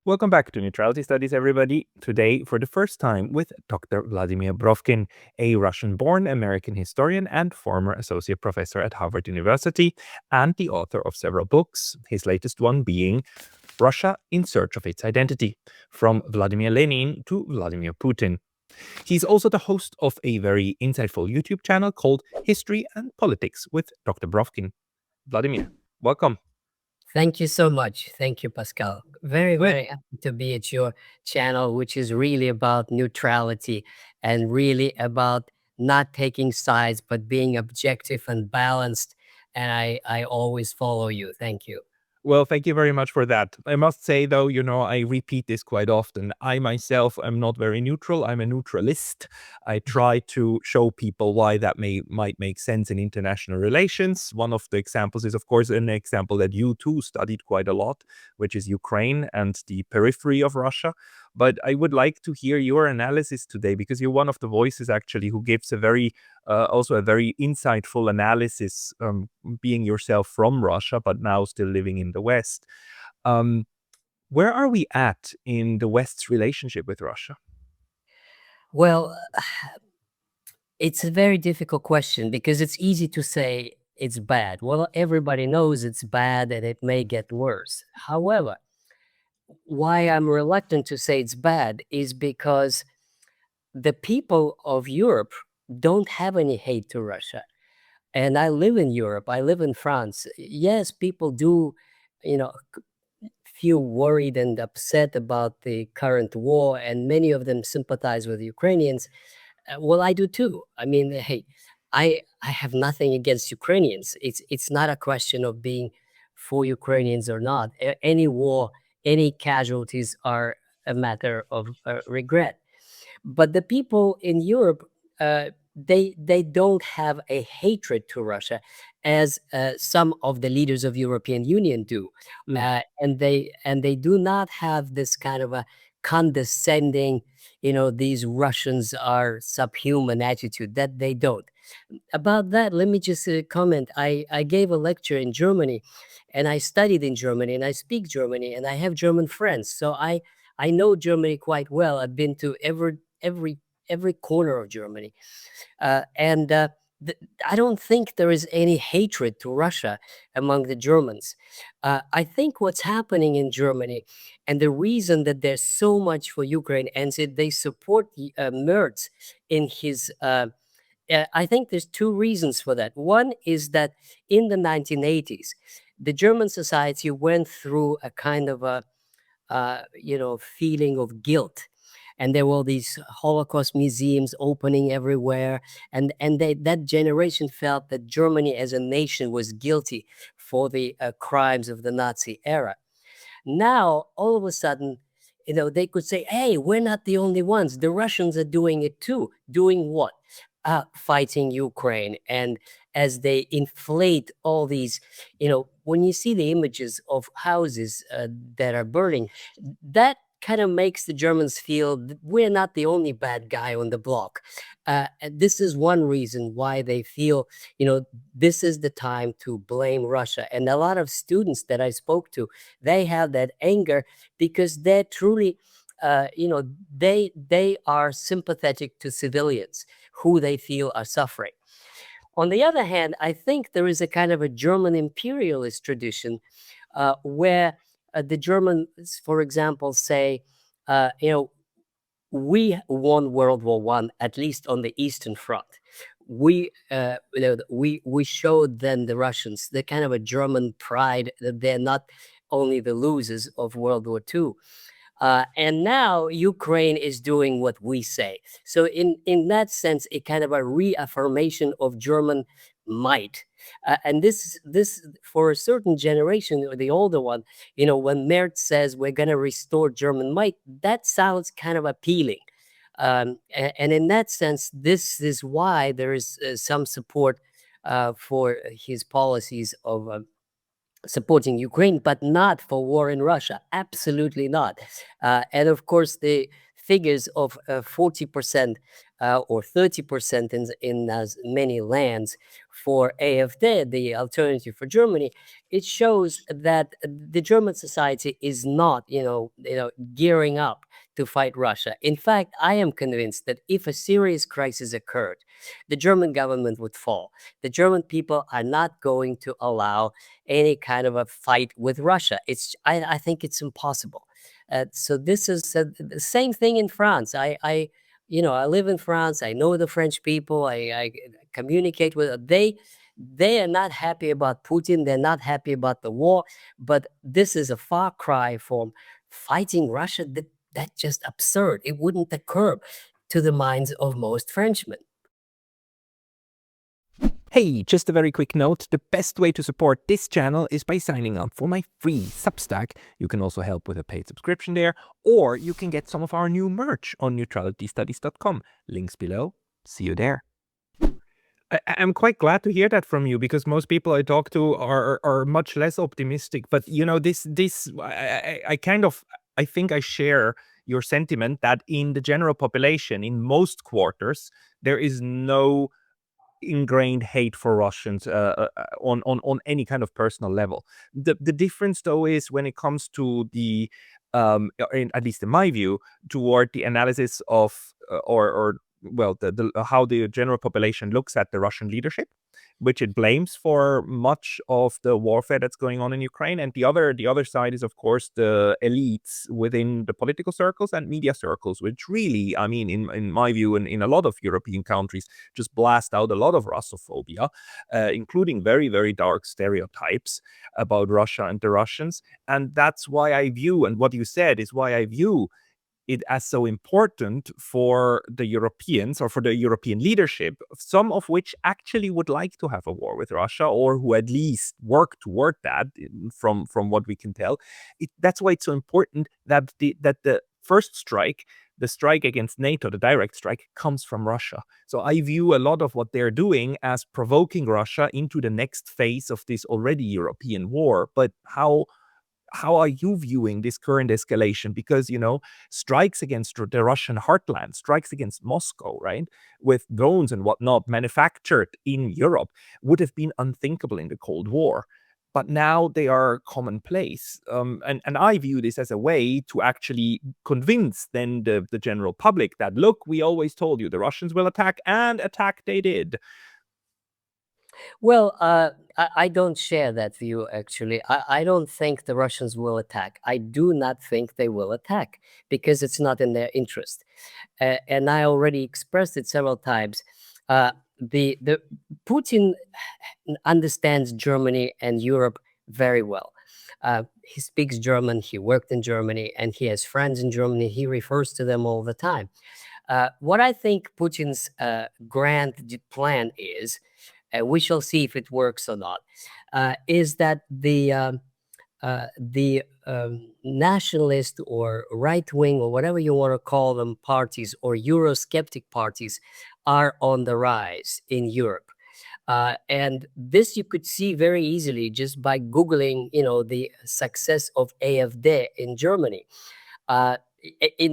Welcome back to Neutrality Studies, everybody. Today, for the first time, with Dr. Vladimir Brovkin, a Russian born American historian and former associate professor at Harvard University, and the author of several books, his latest one being Russia in Search of Its Identity, From Vladimir Lenin to Vladimir Putin. He's also the host of a very insightful YouTube channel called History and Politics with Dr. Brovkin. Vladimir, welcome. Thank you so much. Thank you, Pascal. Very, very happy to be at your channel, which is really about neutrality and really about not taking sides, but being objective and balanced. And I always follow you. Thank you. Well, thank you very much for that. I must say, though, I repeat this quite often. I myself am not very neutral. I'm a neutralist. I try to show people why that might make sense in international relations. One of the examples is, of course, an example that you too studied quite a lot, which is Ukraine and the periphery of Russia. But I would like to hear your analysis today because you're one of the voices actually who gives also a very insightful analysis, being yourself from Russia, but now still living in the West. Um, where are we at in the West's relationship with Russia? Well, it's a very difficult question because it's easy to say it's bad. Well, everybody knows it's bad and it may get worse. However, why I'm reluctant to say it's bad is because the people of Europe don't have any hate to Russia. And I live in Europe, I live in France. Yes, people do, you know, feel worried and upset about the current war, and many of them sympathize with Ukrainians. Well, I do too. I mean, hey, I have nothing against Ukrainians. It's not a question of being for Ukrainians or not. Any war, any casualties are a matter of regret. But the people in Europe, they don't have a hatred to Russia, as some of the leaders of European Union do, and they do not have this kind of a condescending, these Russians are subhuman attitude. That they don't. About that, let me just comment. I gave a lecture in Germany, and I studied in Germany, and I speak Germany, and I have German friends, so I know Germany quite well. I've been to every every corner of Germany, and I don't think there is any hatred to Russia among the Germans. I think what's happening in Germany, and the reason that there's so much for Ukraine, and they support Merz in his. I think there's two reasons for that. One is that in the 1980s, the German society went through a kind of a feeling of guilt, and there were these Holocaust museums opening everywhere, and that generation felt that Germany as a nation was guilty for the crimes of the Nazi era. Now, all of a sudden, they could say, hey, we're not the only ones. The Russians are doing it too. Doing what? Fighting Ukraine. And as they inflate all these, when you see the images of houses that are burning, that kind of makes the Germans feel that we're not the only bad guy on the block. And this is one reason why they feel, this is the time to blame Russia. And a lot of students that I spoke to, they have that anger because they're truly, they are sympathetic to civilians who they feel are suffering. On the other hand, I think there is a kind of a German imperialist tradition where the Germans, for example, say, we won World War One, at least on the Eastern Front. We showed then the Russians the kind of a German pride that they're not only the losers of World War Two. And now Ukraine is doing what we say. So in that sense, a kind of a reaffirmation of German might. And this for a certain generation, or the older one, when Merz says we're going to restore German might, that sounds kind of appealing. And in that sense, this is why there is some support for his policies of supporting Ukraine, but not for war in Russia. Absolutely not. And of course, the figures of 40% or 30% in as many lands for AfD, the alternative for Germany, it shows that the German society is not, gearing up to fight Russia. In fact, I am convinced that if a serious crisis occurred, the German government would fall. The German people are not going to allow any kind of a fight with Russia. I think it's impossible. So this is the same thing in France. I live in France. I know the French people. I communicate with they. They are not happy about Putin. They're not happy about the war. But this is a far cry from fighting Russia. That's just absurd. It wouldn't occur to the minds of most Frenchmen. Hey, just a very quick note, the best way to support this channel is by signing up for my free Substack. You can also help with a paid subscription there, or you can get some of our new merch on neutralitystudies.com. Links below. See you there. I'm quite glad to hear that from you, because most people I talk to are much less optimistic. But I think I share your sentiment that in the general population, in most quarters, there is no ingrained hate for Russians on any kind of personal level. The difference, though, is when it comes to the at least in my view, toward the analysis of or well, the how the general population looks at the Russian leadership, which it blames for much of the warfare that's going on in Ukraine. And the other side is, of course, the elites within the political circles and media circles, which really, I mean, in my view, and in a lot of European countries, just blast out a lot of Russophobia, including very, very dark stereotypes about Russia and the Russians. And that's why I view, and what you said is why I view it as so important for the Europeans, or for the European leadership, some of which actually would like to have a war with Russia, or who at least work toward that, from what we can tell. That's why it's so important that the first strike, the strike against NATO, the direct strike, comes from Russia. So I view a lot of what they're doing as provoking Russia into the next phase of this already European war. But how are you viewing this current escalation? Because, strikes against the Russian heartland, strikes against Moscow, right, with drones and whatnot manufactured in Europe, would have been unthinkable in the Cold War. But now they are commonplace. And I view this as a way to actually convince then the general public that, look, we always told you the Russians will attack, and attack they did. Well, I don't share that view, actually. I don't think the Russians will attack. I do not think they will attack, because it's not in their interest. And I already expressed it several times. The Putin understands Germany and Europe very well. He speaks German, he worked in Germany, and he has friends in Germany. He refers to them all the time. What I think Putin's grand plan is, and we shall see if it works or not, is that the nationalist or right wing, or whatever you want to call them, parties, or Eurosceptic parties, are on the rise in Europe. And this you could see very easily just by Googling, the success of AfD in Germany. And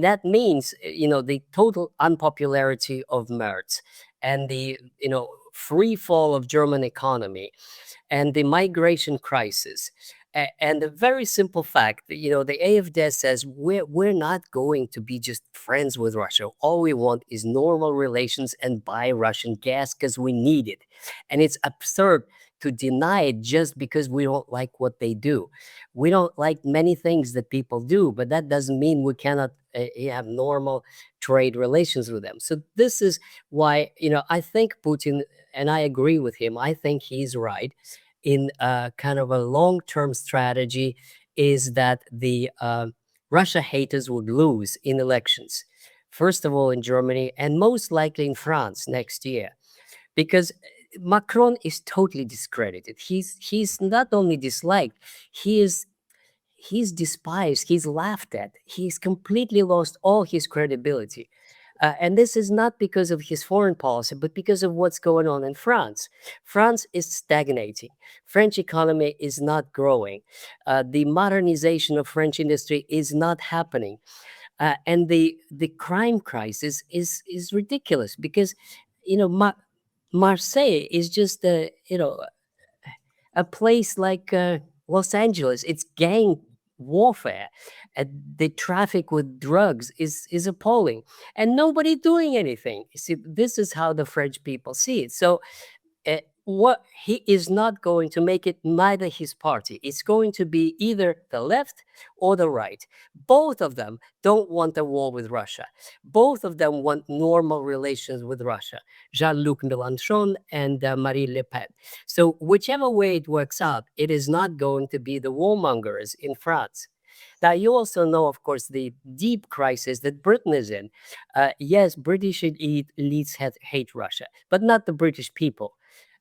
that means, the total unpopularity of Merz, and the, free fall of German economy, and the migration crisis. And the very simple fact that, the AfD says we're not going to be just friends with Russia. All we want is normal relations and buy Russian gas because we need it. And it's absurd to deny it just because we don't like what they do. We don't like many things that people do, but that doesn't mean we cannot have normal trade relations with them. So this is why, I think Putin, and I agree with him, I think he's right in kind of a long-term strategy, is that the Russia haters would lose in elections. First of all, in Germany, and most likely in France next year, because Macron is totally discredited. He's not only disliked, he's despised, he's laughed at, he's completely lost all his credibility. And this is not because of his foreign policy, but because of what's going on in France. France is stagnating. French economy is not growing. The modernization of French industry is not happening. And the crime crisis is ridiculous because, Marseille is just a place like Los Angeles. It's gang warfare. The traffic with drugs is appalling, and nobody doing anything. You see, this is how the French people see it. So what he is not going to make it neither his party. It's going to be either the left or the right. Both of them don't want a war with Russia. Both of them want normal relations with Russia. Jean-Luc Mélenchon and Marine Le Pen. So whichever way it works out, it is not going to be the warmongers in France. Now, you also know, of course, the deep crisis that Britain is in. Yes, British elites hate Russia, but not the British people.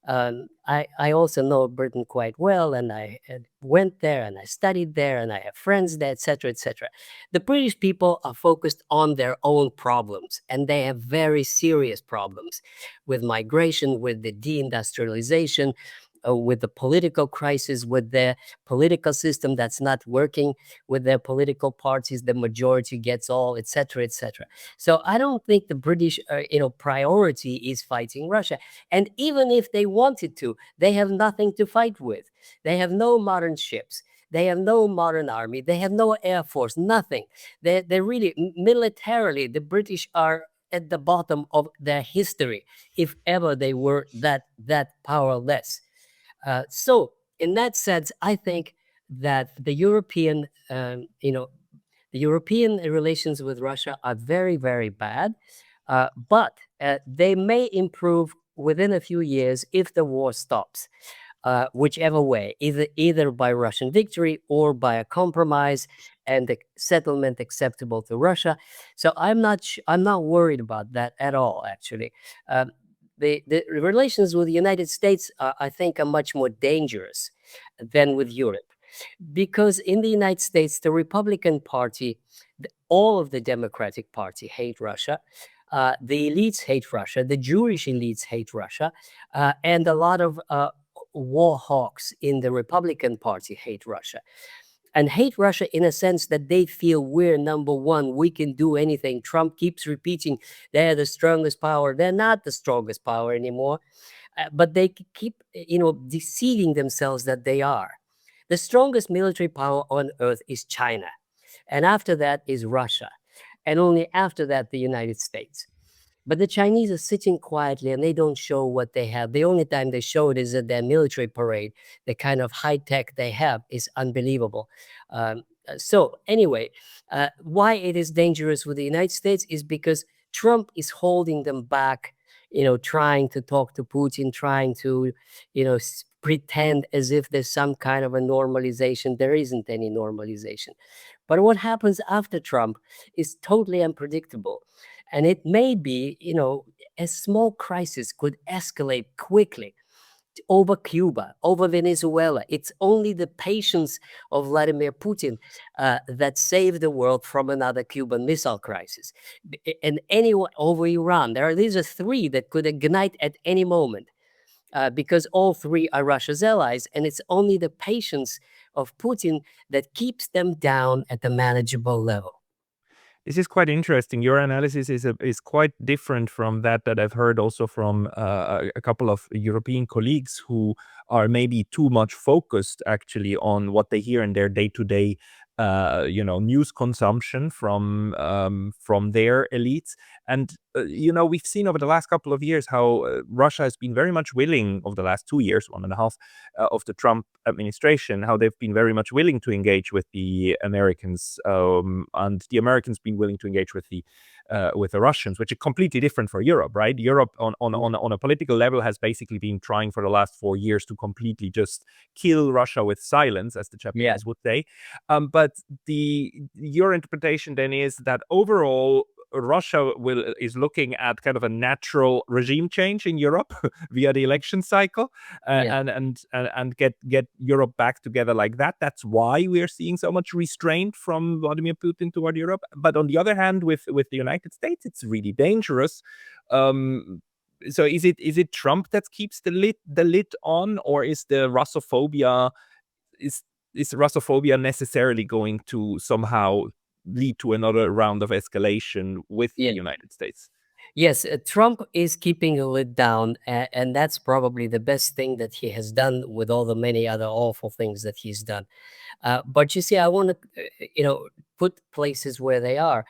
I also know Britain quite well, and I went there and I studied there, and I have friends there, etc., etc. The British people are focused on their own problems, and they have very serious problems with migration, with the deindustrialization, with the political crisis, with their political system that's not working, with their political parties, the majority gets all, etc., etc. So I don't think the British, priority is fighting Russia. And even if they wanted to, they have nothing to fight with. They have no modern ships. They have no modern army. They have no air force. Nothing. They really militarily, the British are at the bottom of their history, if ever they were that powerless. So in that sense, I think that the European relations with Russia are very, very bad, but they may improve within a few years if the war stops. Whichever way, either by Russian victory or by a compromise and a settlement acceptable to Russia. So I'm not worried about that at all. Actually, the relations with the United States, I think, are much more dangerous than with Europe, because in the United States, the Republican Party, all of the Democratic Party hate Russia. The elites hate Russia. The Jewish elites hate Russia, and a lot of war hawks in the Republican Party hate Russia. And hate Russia in a sense that they feel we're number one, we can do anything. Trump keeps repeating they're the strongest power. They're not the strongest power anymore, but they keep, deceiving themselves that they are. The strongest military power on earth is China. And after that is Russia. And only after that, the United States. But the Chinese are sitting quietly and they don't show what they have. The only time they show it is at their military parade. The kind of high tech they have is unbelievable. So, anyway, why it is dangerous with the United States is because Trump is holding them back, trying to talk to Putin, trying to, pretend as if there's some kind of a normalization. There isn't any normalization. But what happens after Trump is totally unpredictable. And it may be, a small crisis could escalate quickly over Cuba, over Venezuela. It's only the patience of Vladimir Putin that saved the world from another Cuban Missile Crisis. And anyone over Iran, these are three that could ignite at any moment. Because all three are Russia's allies, and it's only the patience of Putin that keeps them down at the manageable level. This is quite interesting. Your analysis is quite different from that I've heard also from a couple of European colleagues who are maybe too much focused actually on what they hear in their day-to-day news consumption from their elites. And we've seen over the last couple of years how Russia has been very much willing, over the last 2 years, 1.5 of the Trump administration, how they've been very much willing to engage with the Americans, and the Americans been willing to engage with the Russians, which is completely different for Europe, right? Europe on a political level has basically been trying for the last 4 years to completely just kill Russia with silence, as the Japanese would say. But your interpretation then is that overall Russia is looking at kind of a natural regime change in Europe via the election cycle, and get Europe back together like that. That's why we are seeing so much restraint from Vladimir Putin toward Europe. But on the other hand, with the United States, it's really dangerous. So is it Trump that keeps the lid on, or is the Russophobia is Russophobia necessarily going to somehow lead to another round of escalation with Yeah. the United States. Yes, Trump is keeping a lid down, and that's probably the best thing that he has done with all the many other awful things that he's done. But you see, I want to, put places where they are,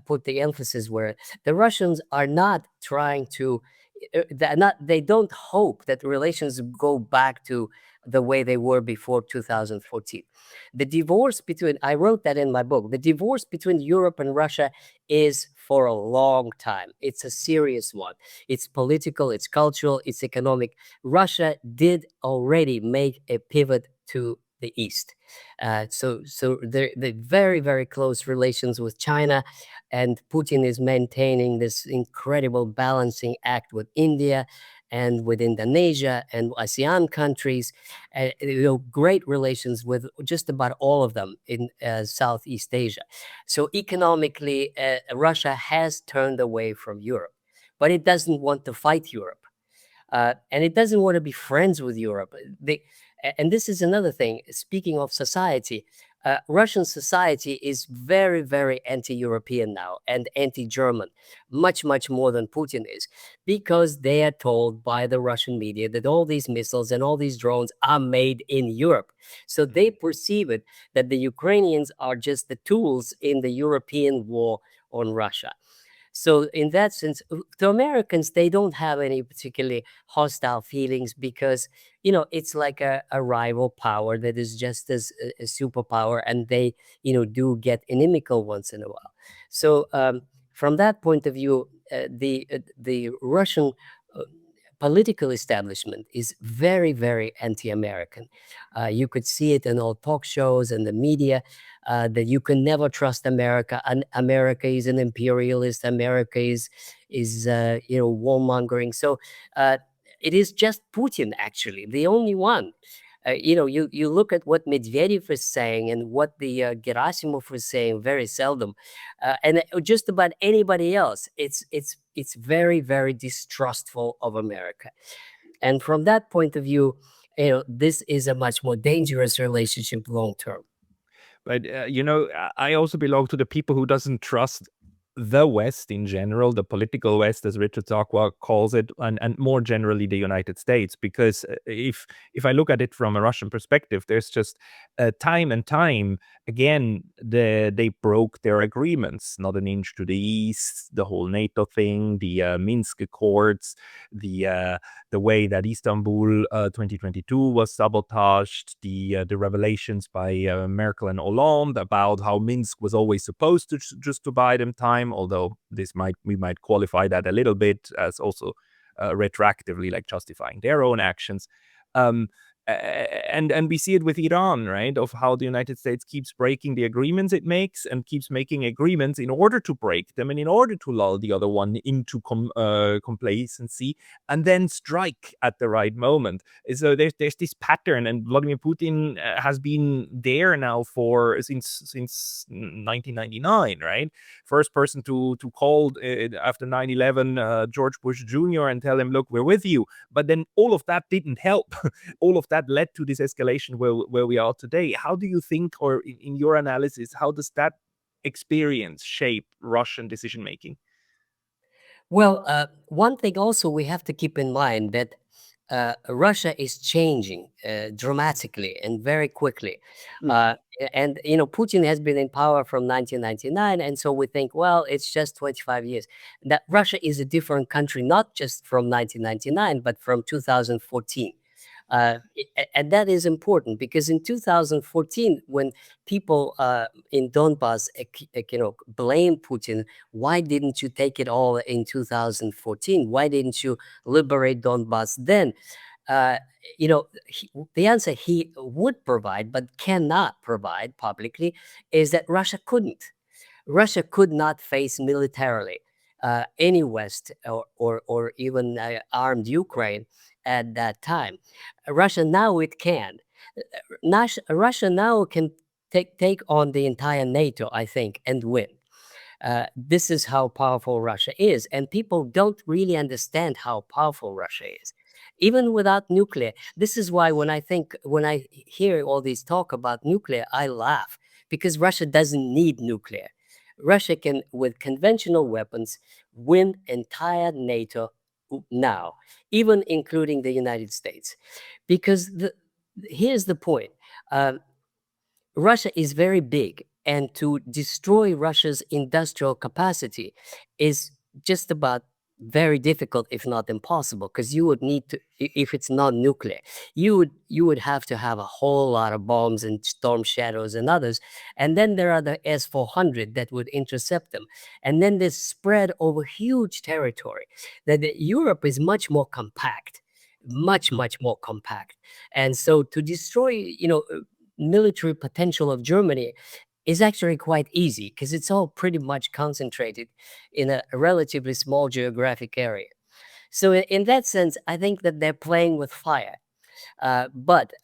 put the emphasis where the Russians are not trying to, they don't hope that relations go back to the way they were before 2014. The divorce between, I wrote that in my book, the divorce between Europe and Russia is for a long time. It's a serious one. It's political, it's cultural, it's economic. Russia did already make a pivot to the east. So the very, very close relations with China, and Putin is maintaining this incredible balancing act with India and with Indonesia and ASEAN countries, great relations with just about all of them in Southeast Asia. So economically, Russia has turned away from Europe, but it doesn't want to fight Europe. And it doesn't want to be friends with Europe. And this is another thing. Speaking of society, Russian society is very, very anti-European now and anti-German, much, much more than Putin is, because they are told by the Russian media that all these missiles and all these drones are made in Europe. So they perceive it that the Ukrainians are just the tools in the European war on Russia. So in that sense, to Americans, they don't have any particularly hostile feelings because, it's like a rival power that is just as a superpower, and they, do get inimical once in a while. So from that point of view, the Russian uh, political establishment is very, very anti-American. You could see it in all talk shows and the media, that you can never trust America. And America is an imperialist. America is warmongering. So it is just Putin, actually, the only one. You look at what Medvedev is saying and what the Gerasimov is saying very seldom, and just about anybody else. It's very, very distrustful of America, and from that point of view, this is a much more dangerous relationship long term. But I also belong to the people who doesn't trust the West in general, the political West, as Richard Sakwa calls it, and more generally the United States. Because if I look at it from a Russian perspective, there's just time and time again they broke their agreements, not an inch to the east, the whole NATO thing, the Minsk Accords, the way that Istanbul 2022 was sabotaged, the revelations by Merkel and Hollande about how Minsk was always supposed to just to buy them time, although we might qualify that a little bit as also retroactively like justifying their own actions. Um, and we see it with Iran, right? Of how the United States keeps breaking the agreements it makes and keeps making agreements in order to break them and in order to lull the other one into complacency and then strike at the right moment. So there's this pattern, and Vladimir Putin has been there now for since 1999, right? First person to call after 9/11 George Bush Jr. and tell him, look, we're with you. But then all of that didn't help. All of that led to this escalation where we are today. How do you think, or in your analysis, how does that experience shape Russian decision making? Well, one thing also we have to keep in mind that Russia is changing dramatically and very quickly. Uh, and, Putin has been in power from 1999. And so we think, well, it's just 25 years. That Russia is a different country, not just from 1999, but from 2014. And that is important because in 2014, when people in Donbass, blame Putin, why didn't you take it all in 2014? Why didn't you liberate Donbass then? Uh, the answer he would provide, but cannot provide publicly, is that Russia couldn't. Russia could not face militarily any West or even armed Ukraine at that time. Russia now it can. Russia now can take on the entire NATO, I think, and win. This is how powerful Russia is, and people don't really understand how powerful Russia is, even without nuclear. This is why when I hear all these talk about nuclear, I laugh because Russia doesn't need nuclear. Russia can, with conventional weapons, win entire NATO now, even including the United States. Because here's the point. Um, Russia is very big, and to destroy Russia's industrial capacity is just about very difficult, if not impossible, because you would need to, if it's not nuclear, you would have to have a whole lot of bombs and storm shadows and others, and then there are the S-400 that would intercept them, and then this spread over huge territory. That Europe is much more compact, much more compact, and so to destroy, military potential of Germany is actually quite easy because it's all pretty much concentrated in a relatively small geographic area. So, in that sense, I think that they're playing with fire. But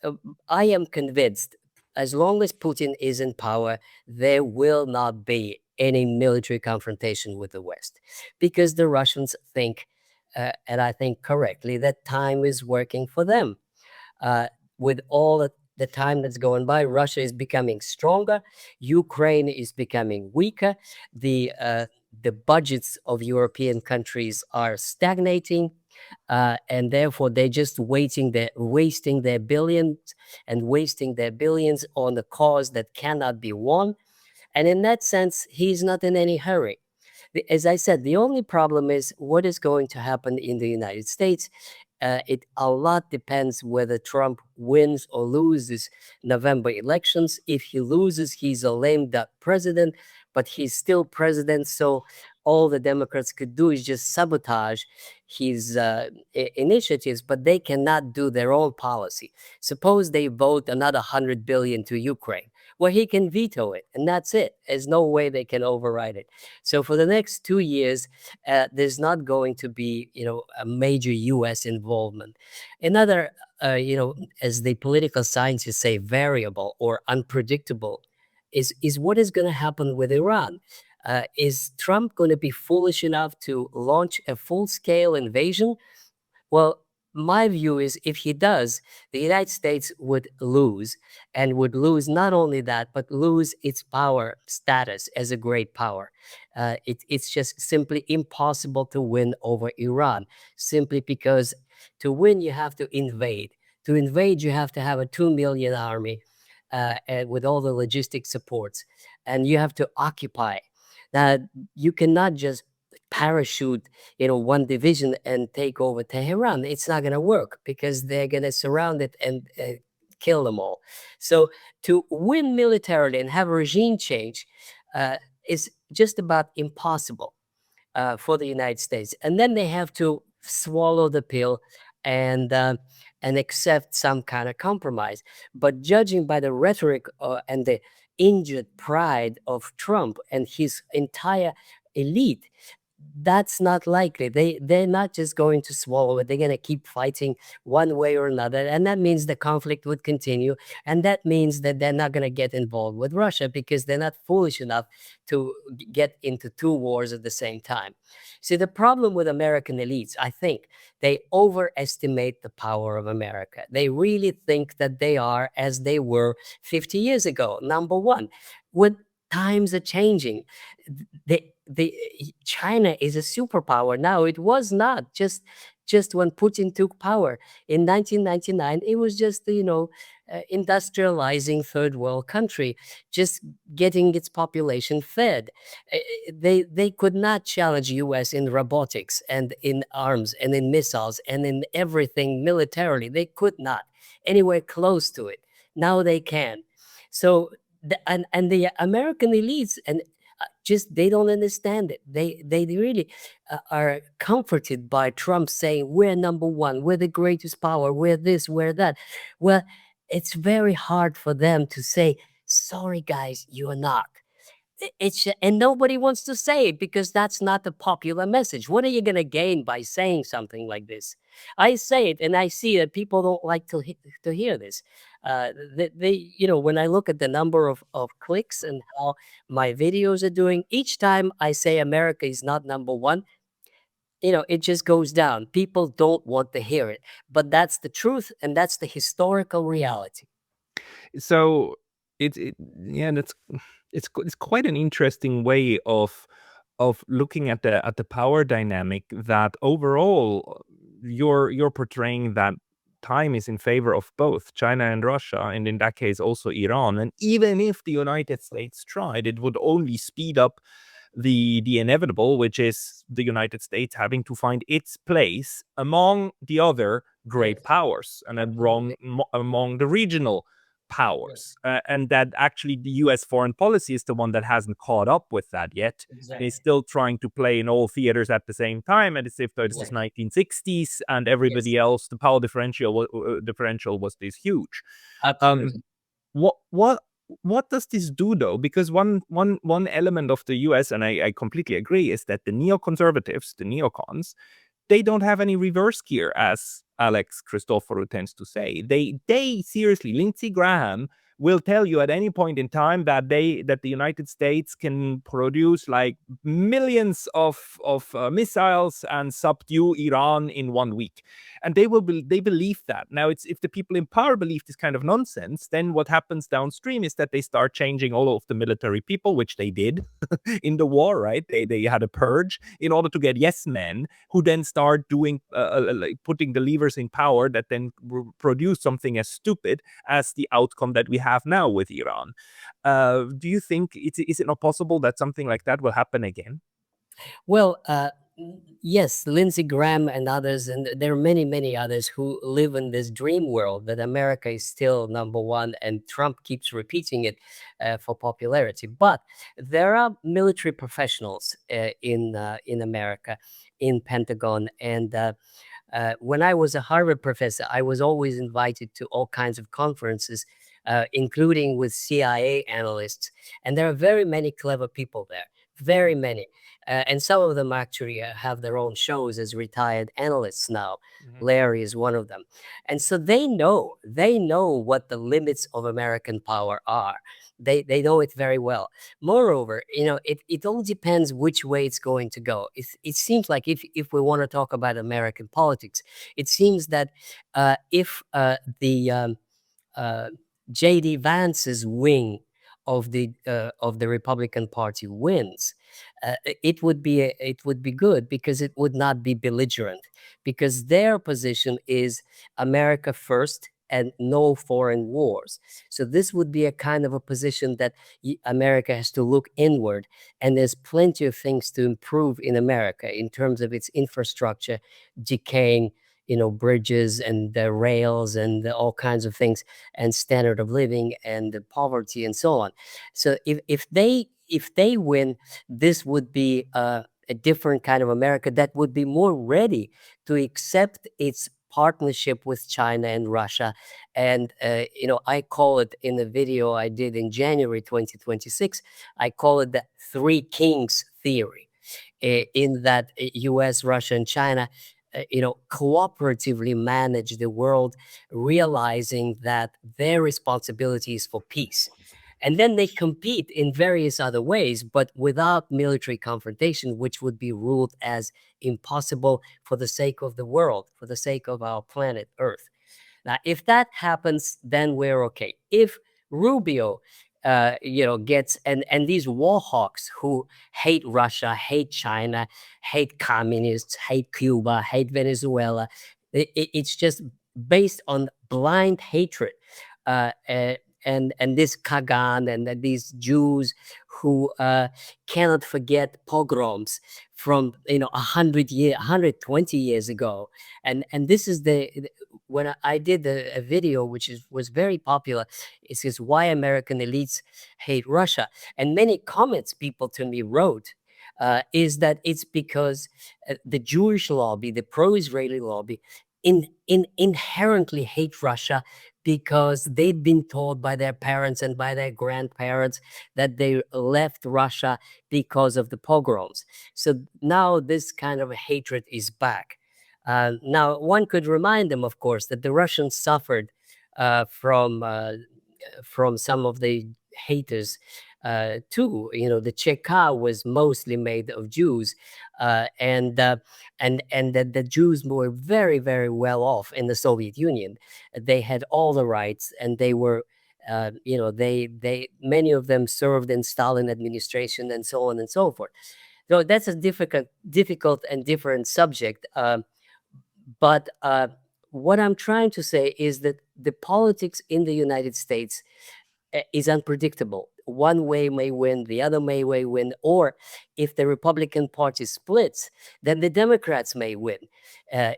I am convinced as long as Putin is in power, there will not be any military confrontation with the West because the Russians think, and I think correctly, that time is working for them. Uh, with all the time that's going by, Russia is becoming stronger, Ukraine is becoming weaker, the budgets of European countries are stagnating, and therefore they're just wasting their billions on a cause that cannot be won. And in that sense, he's not in any hurry. As I said, the only problem is what is going to happen in the United States. It a lot depends whether Trump wins or loses November elections. If he loses, he's a lame duck president, but he's still president. So all the Democrats could do is just sabotage his initiatives, but they cannot do their own policy. Suppose they vote another 100 billion to Ukraine. Well, he can veto it, and that's it. There's no way they can override it. So for the next 2 years, there's not going to be, a major U.S. involvement. Another, as the political scientists say, variable or unpredictable is what is going to happen with Iran. Is Trump going to be foolish enough to launch a full-scale invasion? Well, my view is if he does, the United States would lose, and would lose not only that, but lose its power status as a great power. It's just simply impossible to win over Iran, simply because to win, you have to invade. To invade, you have to have a 2 million army, and with all the logistic supports, and you have to occupy. That you cannot just parachute, one division and take over Tehran. It's not going to work because they're going to surround it and kill them all. So to win militarily and have a regime change is just about impossible for the United States. And then they have to swallow the pill and uh, and accept some kind of compromise. But judging by the rhetoric and the injured pride of Trump and his entire elite, that's not likely. They're not just going to swallow it. They're going to keep fighting one way or another, and that means the conflict would continue. And that means that they're not going to get involved with Russia because they're not foolish enough to get into two wars at the same time. See, the problem with American elites, I think, they overestimate the power of America. They really think that they are as they were 50 years ago. Number one, when times are changing, the China is a superpower now. It was not just when Putin took power in 1999. It was just industrializing third world country, just getting its population fed. They could not challenge U.S. in robotics and in arms and in missiles and in everything militarily. They could not anywhere close to it. Now they can. So and the American elites and just they don't understand it. They really are comforted by Trump saying we're number one, we're the greatest power, we're this, we're that. Well, it's very hard for them to say, sorry guys, you're not. And nobody wants to say it because that's not the popular message. What are you going to gain by saying something like this? I say it and I see that people don't like to hear this. When I look at the number of clicks and how my videos are doing, each time I say America is not number one, it just goes down. People don't want to hear it, but that's the truth and that's the historical reality. So it yeah, that's it's quite an interesting way of looking at the power dynamic, that overall you're portraying that time is in favor of both China and Russia, and in that case also Iran. And even if the United States tried, it would only speed up the inevitable, which is the United States having to find its place among the other great Yes, powers and absolutely. among the regional Yes, powers. And that actually the US foreign policy is the one that hasn't caught up with that yet. And is exactly. still trying to play in all theaters at the same time, and as if it was Exactly. 1960s and Yes, everybody else, the power differential was this huge. Um, absolutely. what what does this do though? Because one element of the US, and I completely agree, is that the neoconservatives, the neocons, they don't have any reverse gear, as Alex Christoforou tends to say. They seriously, Lindsey Graham will tell you at any point in time that the United States can produce like millions of missiles and subdue Iran in 1 week, and they believe that. Now, it's if the people in power believe this kind of nonsense, then what happens downstream is that they start changing all of the military people, which they did in the war, right? They had a purge in order to get yes men who then start doing like putting the levers in power that then produce something as stupid as the outcome that we have now with Iran. Do you think is it not possible that something like that will happen again? Well, yes, Lindsey Graham and others, and there are many, many others who live in this dream world that America is still number one, and Trump keeps repeating it for popularity. But there are military professionals in America, in Pentagon, and when I was a Harvard professor, I was always invited to all kinds of conferences, including with CIA analysts. And there are very many clever people there, very many. And some of them actually have their own shows as retired analysts now. Mhm. Larry is one of them. And so they know what the limits of American power are. They know it very well. Moreover, it all depends which way it's going to go. It seems like if we want to talk about American politics, it seems that if the uh, J.D. Vance's wing of the Republican Party wins, it would be good because it would not be belligerent, because their position is America first and no foreign wars. So this would be a kind of a position that America has to look inward, and there's plenty of things to improve in America in terms of its infrastructure decaying, bridges and the rails and all kinds of things, and standard of living and the poverty and so on. So if they win, this would be a different kind of America that would be more ready to accept its partnership with China and Russia. And I call it, in the video I did in January 2026, I call it the three kings theory, in that US, Russia, and China, cooperatively manage the world, realizing that their responsibility is for peace. And then they compete in various other ways, but without military confrontation, which would be ruled as impossible for the sake of the world, for the sake of our planet Earth. Now, if that happens, then we're okay. If Rubio, gets, and these war hawks who hate Russia, hate China, hate communists, hate Cuba, hate Venezuela, it's just based on blind hatred. Uh, uh, and this Kagan and these Jews who cannot forget pogroms from 120 years ago, and this is when I did a video which was very popular. It says why American elites hate Russia, and many comments people to me wrote is that it's because the Jewish lobby, the pro-Israeli lobby, inherently hate Russia because they've been told by their parents and by their grandparents that they left Russia because of the pogroms. So now this kind of hatred is back. Now, one could remind them, of course, that the Russians suffered from some of the haters too. The Cheka was mostly made of Jews, and that the Jews were very, very well off in the Soviet Union. They had all the rights, and they were They many of them served in Stalin administration and so on and so forth. So that's a difficult and different subject. But what I'm trying to say is that the politics in the United States is unpredictable. One way may win, the other may win, or if the Republican Party splits, then the Democrats may win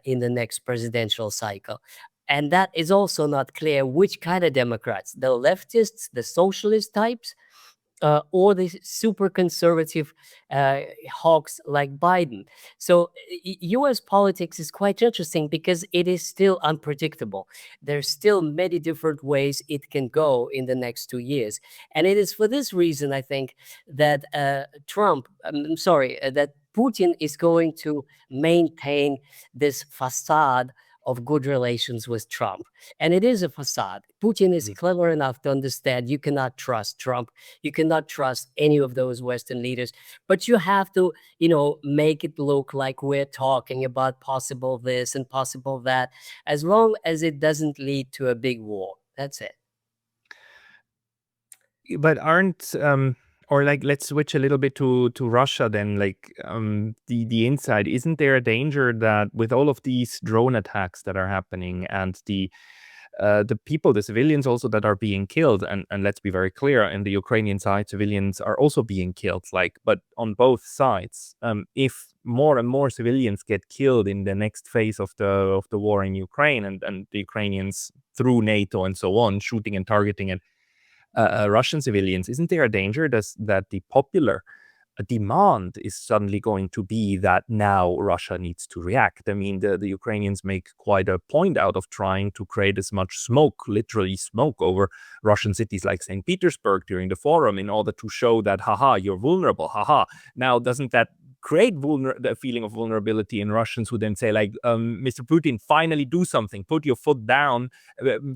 in the next presidential cycle. And that is also not clear which kind of Democrats, the leftists, the socialist types, or the super conservative hawks like Biden. So US politics is quite interesting because it is still unpredictable. There's still many different ways it can go in the next 2 years. And it is for this reason, I think, that that Putin is going to maintain this facade of good relations with Trump. And it is a facade. Putin is clever enough to understand you cannot trust Trump. You cannot trust any of those Western leaders, but you have to, make it look like we're talking about possible this and possible that, as long as it doesn't lead to a big war. That's it. But aren't or like, let's switch a little bit to Russia then, like the inside, isn't there a danger that with all of these drone attacks that are happening and the people, the civilians also that are being killed, and let's be very clear, in the Ukrainian side, civilians are also being killed, like, but on both sides, if more and more civilians get killed in the next phase of the war in Ukraine, and the Ukrainians through NATO and so on shooting and targeting at Russian civilians, isn't there a danger that the popular demand is suddenly going to be that now Russia needs to react? I mean, the Ukrainians make quite a point out of trying to create as much smoke, literally smoke, over Russian cities like St. Petersburg during the forum in order to show that, haha, you're vulnerable, haha. Now, doesn't that create the feeling of vulnerability in Russians who then say, like, Mr. Putin, finally do something, put your foot down?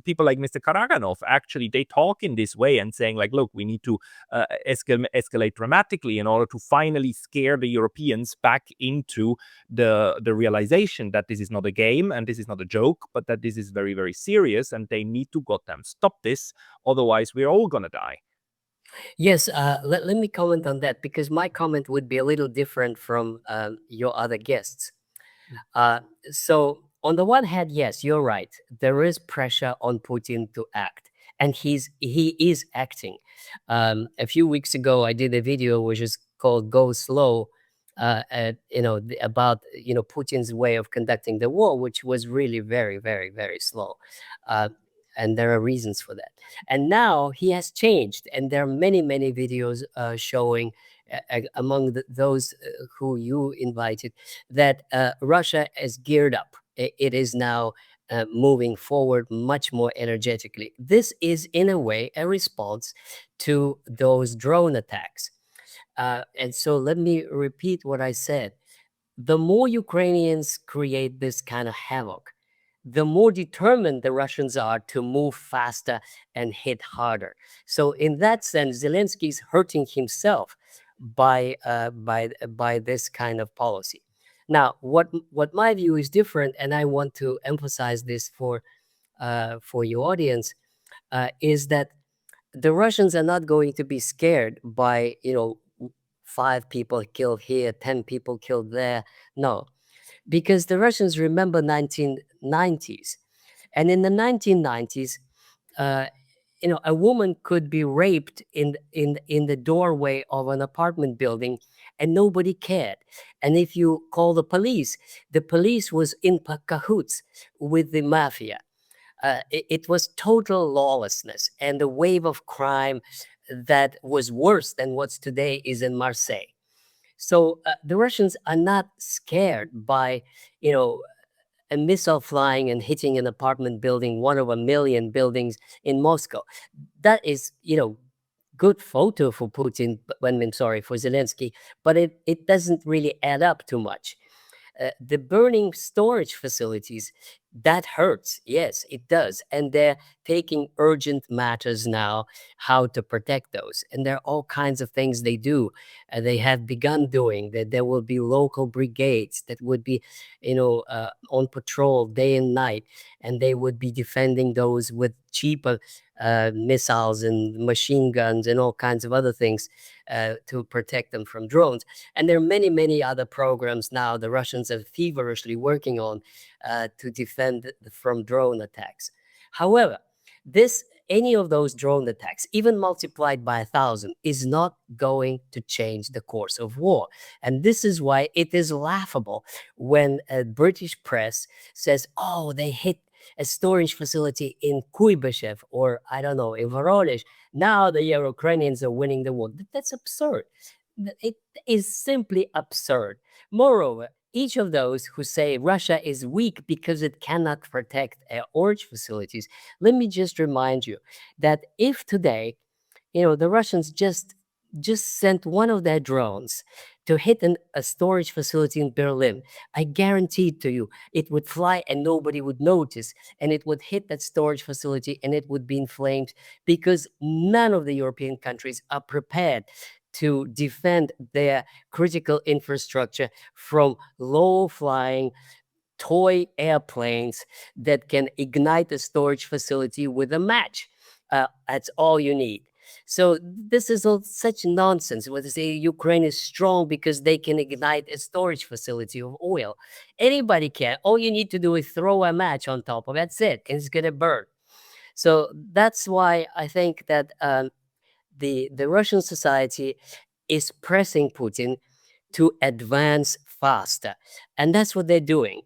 People like Mr. Karaganov, actually, they talk in this way and saying, like, look, we need to escalate dramatically in order to finally scare the Europeans back into the realization that this is not a game and this is not a joke, but that this is very, very serious, and they need to goddamn stop this. Otherwise, we're all gonna die. Yes, let me comment on that because my comment would be a little different from your other guests. So, on the one hand, yes, you're right. There is pressure on Putin to act, and he is acting. A few weeks ago, I did a video which is called "Go Slow," about Putin's way of conducting the war, which was really very, very, very slow. And there are reasons for that. And now he has changed, and there are many, many videos showing, among those who you invited, that Russia is geared up. It is now moving forward much more energetically. This is, in a way, a response to those drone attacks. And so let me repeat what I said. The more Ukrainians create this kind of havoc, the more determined the Russians are to move faster and hit harder. So in that sense, Zelensky is hurting himself by this kind of policy. Now, what my view is different, and I want to emphasize this for your audience, is that the Russians are not going to be scared by 5 people killed here, 10 people killed there. No, because the Russians remember 1990s. And in the 1990s, a woman could be raped in the doorway of an apartment building and nobody cared. And if you call the police was in cahoots with the mafia. It was total lawlessness and a wave of crime that was worse than what's today is in Marseille. So the Russians are not scared by, a missile flying and hitting an apartment building, one of a million buildings in Moscow. That is, good photo for Putin, for Zelensky, but it doesn't really add up too much. The burning storage facilities That hurts. Yes, it does. And they're taking urgent matters now, how to protect those. And there are all kinds of things they do. They have begun doing that. There will be local brigades that would be, on patrol day and night, and they would be defending those with cheaper missiles and machine guns and all kinds of other things to protect them from drones. And there are many, many other programs now the Russians are feverishly working on to defend from drone attacks. However, this any of those drone attacks, even multiplied by 1,000, is not going to change the course of war. And this is why it is laughable when a British press says, "Oh, they hit a storage facility in Kuibyshev, or I don't know, in Voronezh. Now the Ukrainians are winning the war." That's absurd. It is simply absurd. Moreover, each of those who say Russia is weak because it cannot protect orange facilities, let me just remind you that if today, the Russians just sent one of their drones to hit a storage facility in Berlin, I guarantee to you it would fly and nobody would notice, and it would hit that storage facility and it would be in flames, because none of the European countries are prepared to defend their critical infrastructure from low flying toy airplanes that can ignite a storage facility with a match. That's all you need. So this is all such nonsense. When they say Ukraine is strong because they can ignite a storage facility of oil, anybody can. All you need to do is throw a match on top of it. That's it, and it's gonna burn. So that's why I think that the Russian society is pressing Putin to advance faster, and that's what they're doing.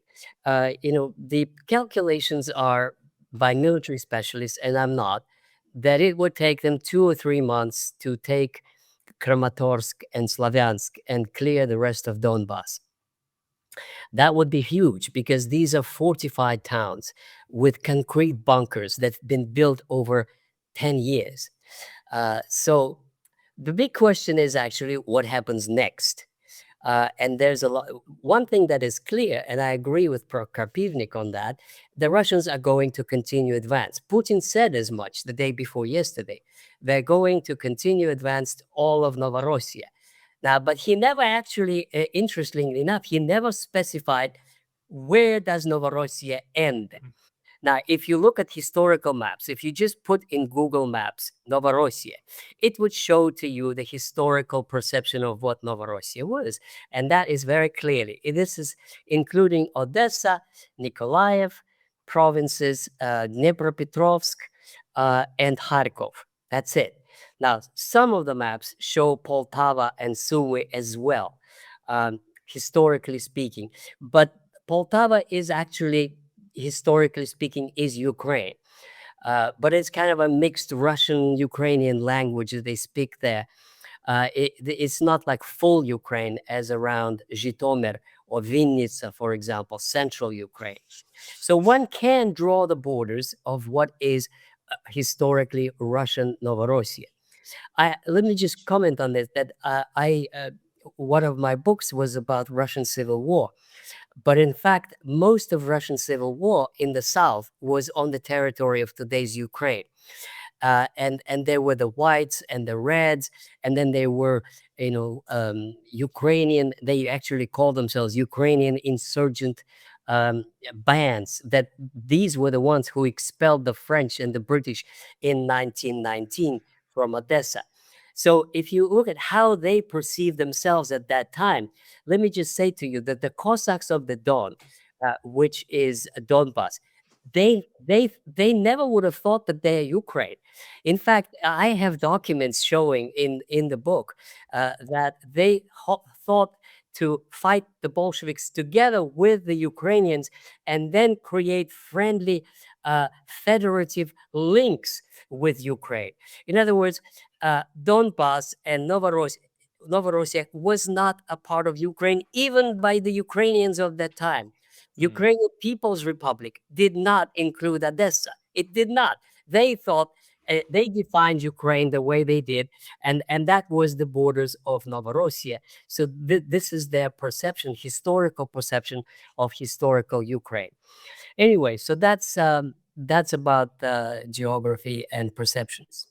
The calculations are by military specialists, and I'm not, that it would take them 2 or 3 months to take Kramatorsk and Slavyansk and clear the rest of Donbass. That would be huge because these are fortified towns with concrete bunkers that have been built over 10 years. So the big question is actually what happens next. And there's a lot. One thing that is clear, and I agree with Karpivnik on that, the Russians are going to continue advance. Putin said as much the day before yesterday. They're going to continue advance all of Novorossiya. Now, but he never actually, interestingly enough, he never specified where does Novorossiya end. Now, if you look at historical maps, if you just put in Google Maps Novorossiya, it would show to you the historical perception of what Novorossiya was. And that is very clearly, this is including Odessa, Nikolaev provinces, Dnipropetrovsk, and Kharkov. That's it. Now, some of the maps show Poltava and Sumy as well, historically speaking. But Poltava is actually, historically speaking, is Ukraine. But it's kind of a mixed Russian-Ukrainian language that they speak there. It's not like full Ukraine as around Zhytomyr or Vinnytsia, for example, central Ukraine. So one can draw the borders of what is historically Russian Novorossiya. Let me just comment on this, that one of my books was about Russian Civil War. But in fact, most of Russian Civil War in the south was on the territory of today's Ukraine. And there were the whites and the reds, and then there were, Ukrainian. They actually called themselves Ukrainian insurgent bands. That these were the ones who expelled the French and the British in 1919 from Odessa. So if you look at how they perceived themselves at that time, let me just say to you that the Cossacks of the Don, which is Donbass, they never would have thought that they're Ukraine. In fact, I have documents showing in the book that they thought to fight the Bolsheviks together with the Ukrainians and then create friendly federative links with Ukraine. In other words, Donbass and Novorossiya was not a part of Ukraine, even by the Ukrainians of that time. Ukrainian People's Republic did not include Odessa. It did not. They thought They defined Ukraine the way they did, and that was the borders of Novorossiya. So this is their perception, historical perception of historical Ukraine. Anyway, so that's about geography and perceptions.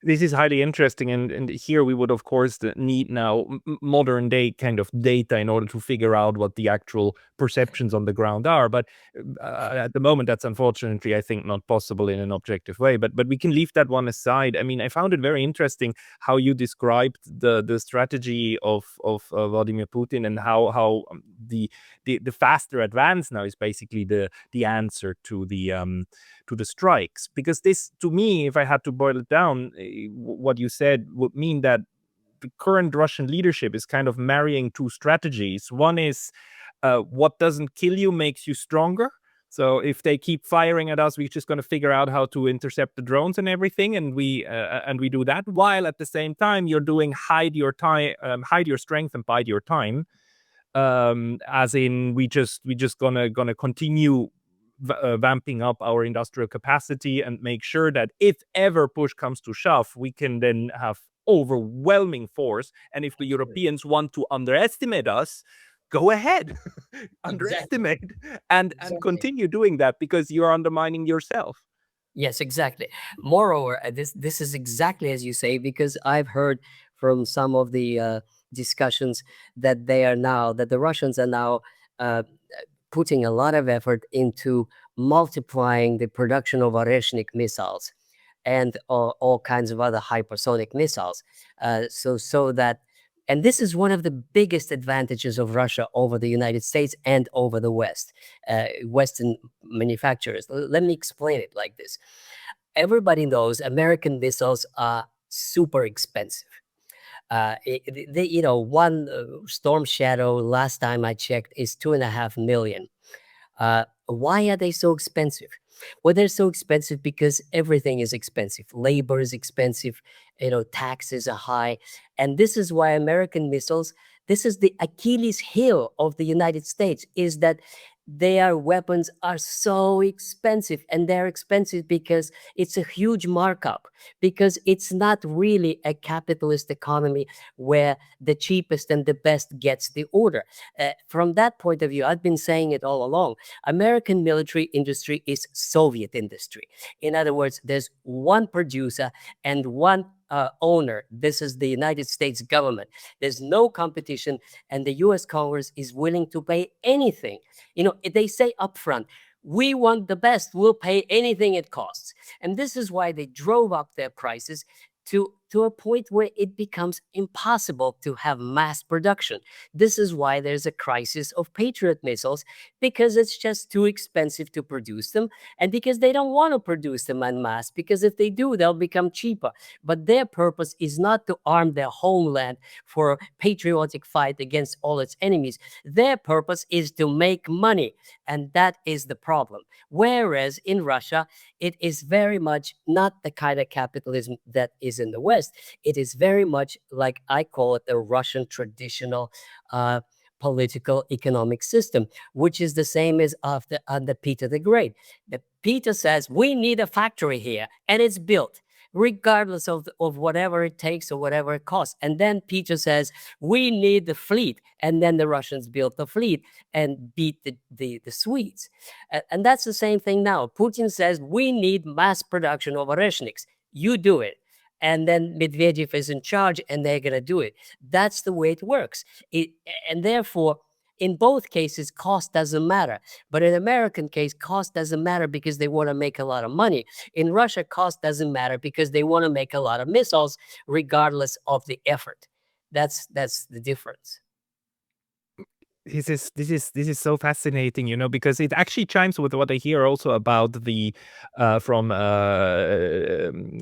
This is highly interesting, and here we would of course need now modern day kind of data in order to figure out what the actual perceptions on the ground are. But at the moment, that's unfortunately, I think, not possible in an objective way. But we can leave that one aside. I mean, I found it very interesting how you described the strategy of Vladimir Putin, and how the faster advance now is basically the answer to the strikes. Because this, to me, if I had to boil it down, what you said would mean that the current Russian leadership is kind of marrying two strategies. One is what doesn't kill you makes you stronger. So if they keep firing at us, we're just going to figure out how to intercept the drones and everything, and we do that. While at the same time you're doing hide your time, hide your strength and bide your time. As in, we just gonna continue vamping up our industrial capacity and make sure that if ever push comes to shove, we can then have overwhelming force. And if the Europeans want to underestimate us, go ahead, Exactly. underestimate, and Exactly. continue doing that, because you're undermining yourself. Yes, exactly. Moreover, this is exactly as you say, because I've heard from some of the discussions that the Russians are now uh, putting a lot of effort into multiplying the production of Oreshnik missiles and all kinds of other hypersonic missiles. So that, and this is one of the biggest advantages of Russia over the United States and over the West, Western manufacturers. Let me explain it like this. Everybody knows American missiles are super expensive. One Storm Shadow, last time I checked, is 2.5 million. Why are they so expensive? Well, they're so expensive because everything is expensive. Labor is expensive. Taxes are high, and this is why American missiles. This is the Achilles heel of the United States: is that their weapons are so expensive, and they're expensive because it's a huge markup. Because it's not really a capitalist economy where the cheapest and the best gets the order. From that point of view, I've been saying it all along. American military industry is Soviet industry. In other words, there's one producer and one owner. This is the United States government. There's no competition, and the US Congress is willing to pay anything. They say upfront, we want the best, we'll pay anything it costs. And this is why they drove up their prices to a point where it becomes impossible to have mass production. This is why there's a crisis of Patriot missiles, because it's just too expensive to produce them, and because they don't want to produce them en masse, because if they do, they'll become cheaper. But their purpose is not to arm their homeland for a patriotic fight against all its enemies. Their purpose is to make money, and that is the problem. Whereas in Russia, it is very much not the kind of capitalism that is in the West. It is very much like, I call it, the Russian traditional political economic system, which is the same as under Peter the Great. Peter says, we need a factory here, and it's built regardless of whatever it takes or whatever it costs. And then Peter says, we need the fleet. And then the Russians built the fleet and beat the Swedes. And that's the same thing now. Putin says, we need mass production of Oreshniks. You do it. And then Medvedev is in charge, and they're going to do it. That's the way it works. And therefore, in both cases, cost doesn't matter. But in American case, cost doesn't matter because they want to make a lot of money. In Russia, cost doesn't matter because they want to make a lot of missiles, regardless of the effort. That's the difference. This is so fascinating, because it actually chimes with what I hear also about the from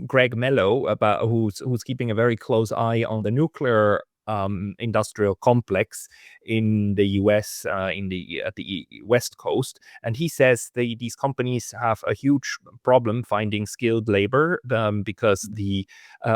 Greg Mello, about who's keeping a very close eye on the nuclear industrial complex in the US, at the West Coast. And he says these companies have a huge problem finding skilled labor, because the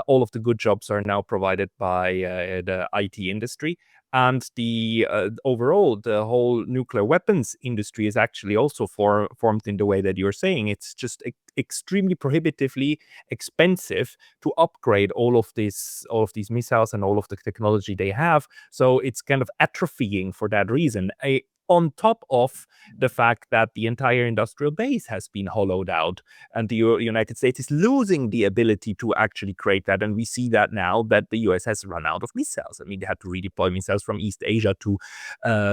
all of the good jobs are now provided by the IT industry. And the overall, the whole nuclear weapons industry is actually also formed in the way that you're saying. It's just extremely prohibitively expensive to upgrade all of these missiles and all of the technology they have. So it's kind of atrophying for that reason. On top of the fact that the entire industrial base has been hollowed out, and the United States is losing the ability to actually create that. And we see that now that the US has run out of missiles. I mean, they had to redeploy missiles from East Asia to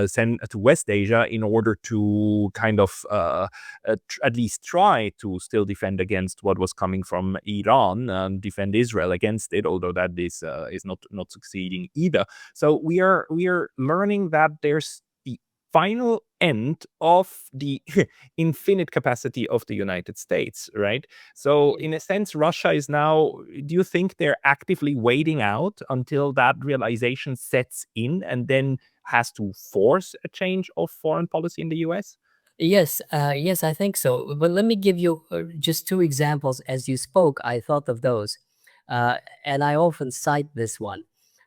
send to West Asia in order to kind of at least try to still defend against what was coming from Iran and defend Israel against it, although that is not succeeding either. So we are learning that there's the final end of the infinite capacity of the United States, right? So in a sense, Russia is now, do you think they're actively waiting out until that realization sets in and then has to force a change of foreign policy in the US? Yes, yes, I think so. But let me give you just two examples. As you spoke, I thought of those, uh, and I often cite this one.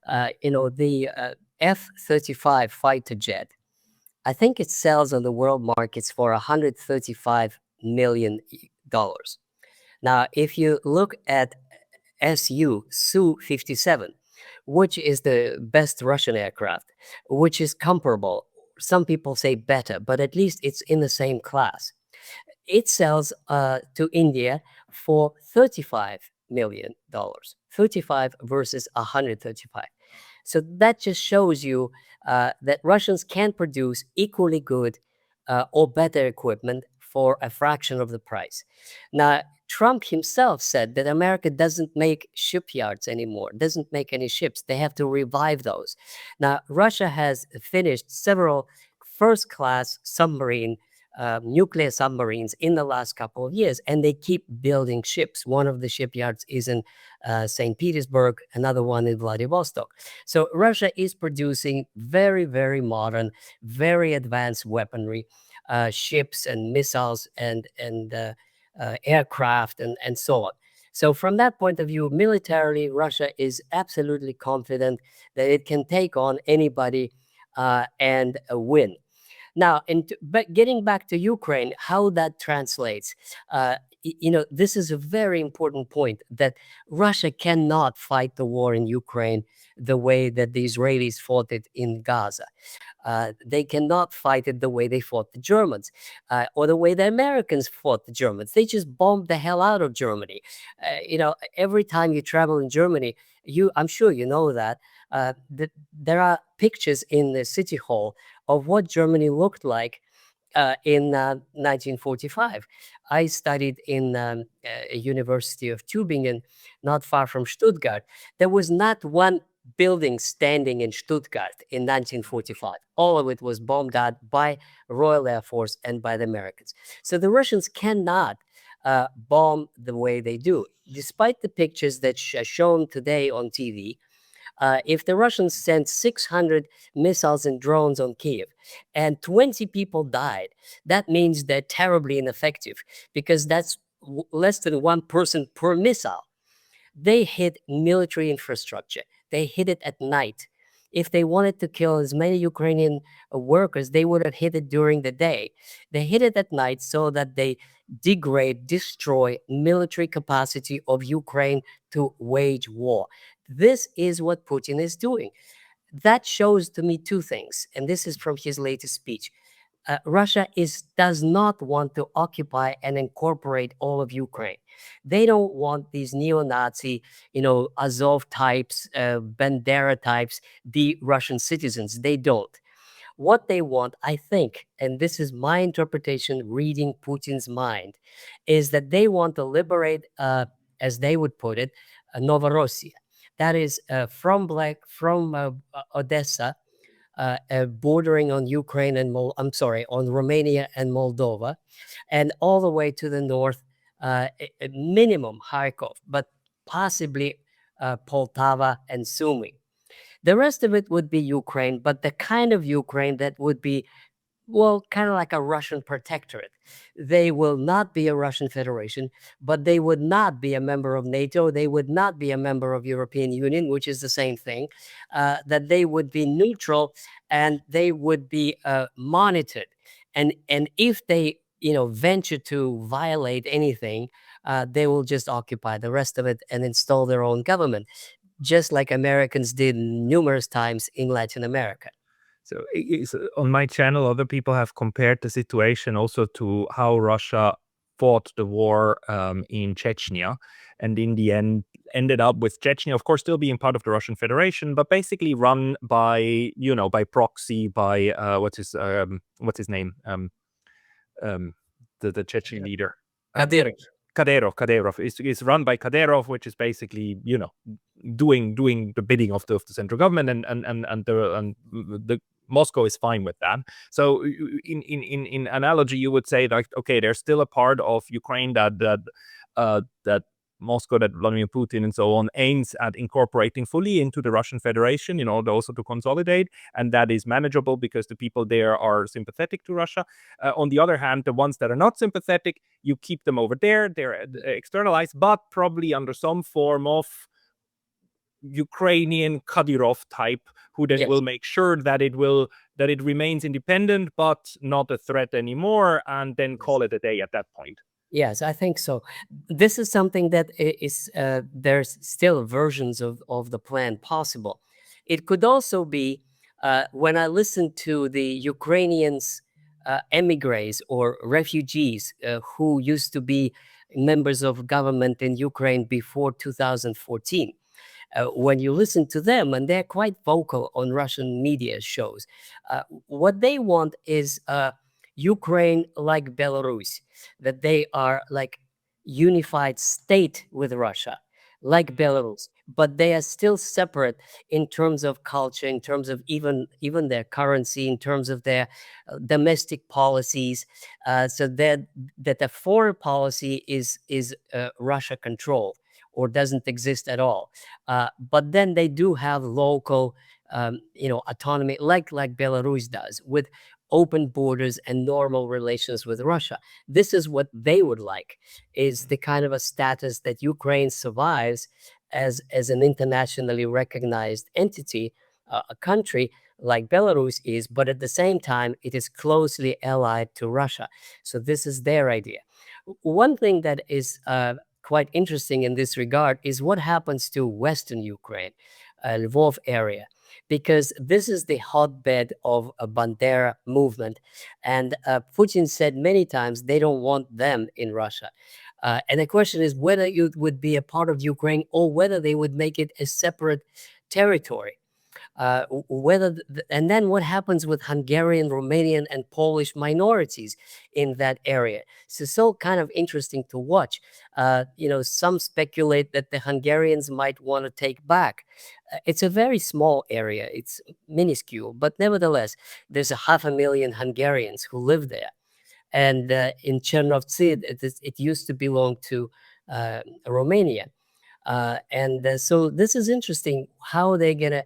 The F-35 fighter jet. I think it sells on the world markets for $135 million. Now, if you look at Su-57, which is the best Russian aircraft, which is comparable. Some people say better, but at least it's in the same class. It sells to India for $35 million. 35 versus 135. So that just shows you that Russians can produce equally good or better equipment for a fraction of the price. Now, Trump himself said that America doesn't make shipyards anymore, doesn't make any ships. They have to revive those. Now, Russia has finished several first class nuclear submarines in the last couple of years, and they keep building ships. One of the shipyards is in St. Petersburg, another one in Vladivostok. So Russia is producing very, very modern, very advanced weaponry, ships and missiles and aircraft and so on. So from that point of view, militarily, Russia is absolutely confident that it can take on anybody and win. Now, but getting back to Ukraine, how that translates, this is a very important point that Russia cannot fight the war in Ukraine the way that the Israelis fought it in Gaza. They cannot fight it the way they fought the Germans or the way the Americans fought the Germans. They just bombed the hell out of Germany. Every time you travel in Germany, I'm sure you know that, there are pictures in the city hall of what Germany looked like in 1945. I studied in a University of Tübingen, not far from Stuttgart. There was not one building standing in Stuttgart in 1945. All of it was bombed out by Royal Air Force and by the Americans. So the Russians cannot bomb the way they do. Despite the pictures that are shown today on TV, if the Russians sent 600 missiles and drones on Kiev and 20 people died, that means they're terribly ineffective because that's less than one person per missile. They hit military infrastructure. They hit it at night. If they wanted to kill as many Ukrainian workers, they would have hit it during the day. They hit it at night so that they destroy military capacity of Ukraine to wage war. This is what Putin is doing. That shows to me two things, and this is from his latest speech. Russia does not want to occupy and incorporate all of Ukraine. They don't want these neo-Nazi, Azov types, Bandera types, be Russian citizens. They don't. What they want, I think, and this is my interpretation, reading Putin's mind, is that they want to liberate, as they would put it, Novorossiya. That is from Odessa, bordering on Ukraine and on Romania and Moldova, and all the way to the north, minimum Kharkov, but possibly Poltava and Sumy. The rest of it would be Ukraine, but the kind of Ukraine that would be Well, kind of like a Russian protectorate. They will not be a Russian federation, but they would not be a member of NATO. They would not be a member of European Union, which is the same thing. That they would be neutral, and they would be monitored. And if they venture to violate anything, they will just occupy the rest of it and install their own government, just like Americans did numerous times in Latin America. So on my channel, other people have compared the situation also to how Russia fought the war in Chechnya, and in the end ended up with Chechnya, of course, still being part of the Russian Federation, but basically run by by proxy by what's his name the Chechen leader. Kadyrov. Kadyrov is run by Kadyrov, which is basically doing the bidding of the central government, and the Moscow is fine with that. So in analogy, you would say like, okay, there's still a part of Ukraine that Moscow, that Vladimir Putin and so on aims at incorporating fully into the Russian Federation in order also to consolidate, and that is manageable because the people there are sympathetic to Russia. On the other hand, the ones that are not sympathetic, you keep them over there. They're externalized, but probably under some form of Ukrainian Kadyrov type, who then will make sure that it remains independent but not a threat anymore, and then call it a day at that point. Yes, I think so. This is something that is there's still versions of the plan possible. It could also be when I listen to the Ukrainians, emigres or refugees who used to be members of government in Ukraine before 2014. When you listen to them, and they're quite vocal on Russian media shows, what they want is Ukraine like Belarus, that they are like unified state with Russia, like Belarus, but they are still separate in terms of culture, in terms of even their currency, in terms of their domestic policies, so that the foreign policy is Russia controlled or doesn't exist at all. But then they do have local, autonomy, like Belarus does, with open borders and normal relations with Russia. This is what they would like, is the kind of a status that Ukraine survives as an internationally recognized entity, a country like Belarus is, but at the same time, it is closely allied to Russia. So this is their idea. One thing that is quite interesting in this regard is what happens to Western Ukraine, Lvov area, because this is the hotbed of a Bandera movement. And Putin said many times they don't want them in Russia. And the question is whether it would be a part of Ukraine or whether they would make it a separate territory. And then what happens with Hungarian, Romanian, and Polish minorities in that area? So kind of interesting to watch. Some speculate that the Hungarians might want to take back. It's a very small area. It's minuscule, but nevertheless, there's 500,000 Hungarians who live there. And in Chernovtsi, it used to belong to Romania. So this is interesting how they're going to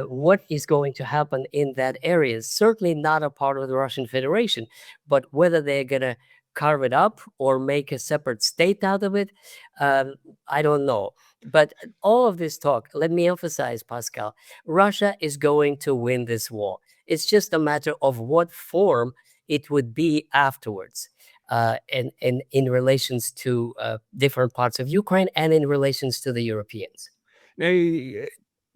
what is going to happen in that area. Is certainly not a part of the Russian Federation, but whether they're going to carve it up or make a separate state out of it, I don't know. But all of this talk, let me emphasize, Pascal, Russia is going to win this war. It's just a matter of what form it would be afterwards. And in relations to different parts of Ukraine and in relations to the Europeans.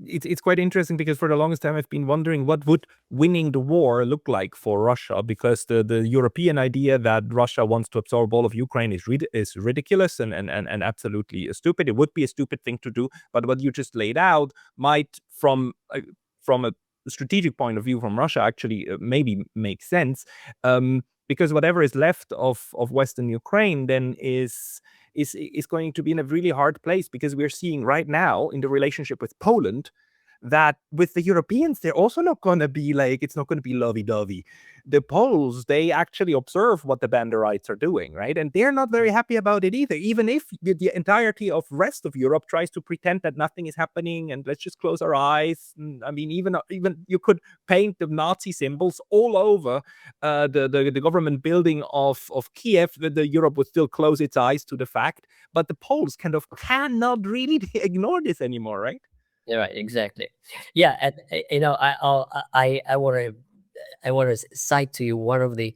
It's quite interesting because for the longest time I've been wondering what would winning the war look like for Russia, because the European idea that Russia wants to absorb all of Ukraine is ridiculous and absolutely stupid. It would be a stupid thing to do, but what you just laid out might, from a strategic point of view from Russia, actually maybe make sense, because whatever is left of Western Ukraine then is going to be in a really hard place, because we're seeing right now in the relationship with Poland that with the Europeans, they're also not going to be like, it's not going to be lovey-dovey. The Poles, they actually observe what the Banderites are doing, right? And they're not very happy about it either, even if the entirety of rest of Europe tries to pretend that nothing is happening and let's just close our eyes. I mean, even you could paint the Nazi symbols all over the government building of Kiev. The Europe would still close its eyes to the fact, but the Poles kind of cannot really ignore this anymore, right? Yeah, right, exactly. Yeah, and you know, I want to cite to you one of the